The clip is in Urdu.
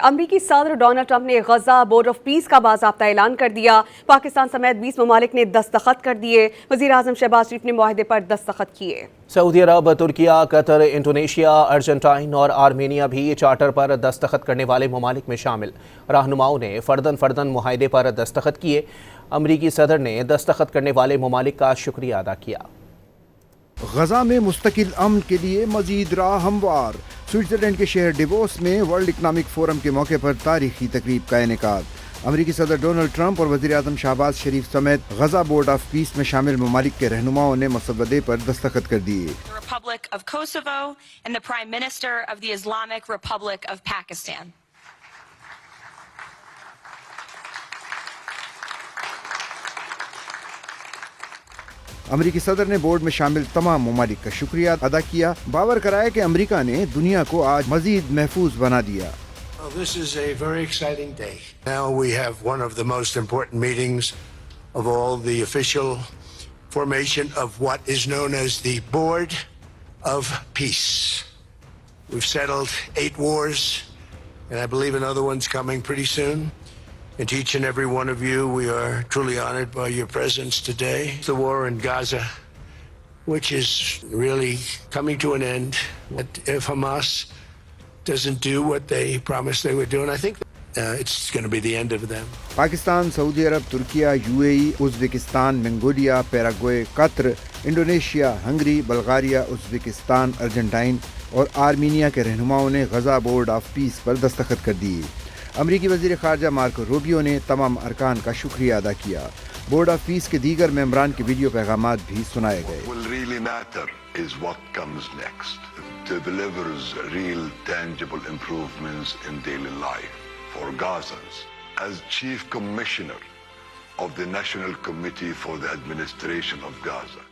امریکی صدر ڈونلڈ ٹرمپ نے غزہ بورڈ آف پیس کا باضابطہ اعلان کر دیا۔ پاکستان سمیت 20 ممالک نے دستخط کر دیے۔ وزیر اعظم شہباز شریف نے معاہدے پر دستخط کیے۔ سعودی عرب، ترکیہ، قطر، انڈونیشیا، ارجنٹائن اور آرمینیا بھی چارٹر پر دستخط کرنے والے ممالک میں شامل۔ رہنماؤں نے فرداً معاہدے پر دستخط کیے۔ امریکی صدر نے دستخط کرنے والے ممالک کا شکریہ ادا کیا۔ غزہ میں مستقل امن کے لیے مزید راہ ہموار۔ سوئٹزرلینڈ کے شہر ڈیووس میں ورلڈ اکنامک فورم کے موقع پر تاریخی تقریب کا انعقاد۔ امریکی صدر ڈونلڈ ٹرمپ اور وزیر اعظم شہباز شریف سمیت غزہ بورڈ آف پیس میں شامل ممالک کے رہنماؤں نے مسودے پر دستخط کر دیے۔ Republic of Kosovo and the Prime Minister of the Islamic Republic of Pakistan. امریکی صدر نے بورڈ میں شامل تمام ممالک کا شکریہ ادا کیا۔ باور کرایا کہ امریکہ نے دنیا کو آج مزید محفوظ بنا دیا۔ This is a very exciting day. Now we have one of the most important meetings of all, the official formation of what is known as the Board of Peace. We've settled 8 wars, and I believe another one's coming pretty soon. And to each and every one of you, we are truly honored by your presence today. The war in Gaza, which is really coming to an end. If Hamas doesn't do what they promised they would do, and I think it's going to be the end of them. Pakistan, Saudi عرب، ترکیہ، UAE، Uzbekistan, Mongolia, Paraguay, Qatar, Indonesia, Hungary, Bulgaria, Uzbekistan, Argentina اور آرمینیا کے رہنماؤں نے غزہ بورڈ آف پیس پر دستخط کر دیے۔ امریکی وزیر خارجہ مارکو روبیو نے تمام ارکان کا شکریہ ادا کیا۔ بورڈ آف پیس کے دیگر ممبران کے ویڈیو پیغامات بھی سنائے گئے۔ What will really matter is what comes next. Delivers real tangible improvements in daily life for Gazans. As Chief Commissioner of the National Committee for the Administration of Gaza,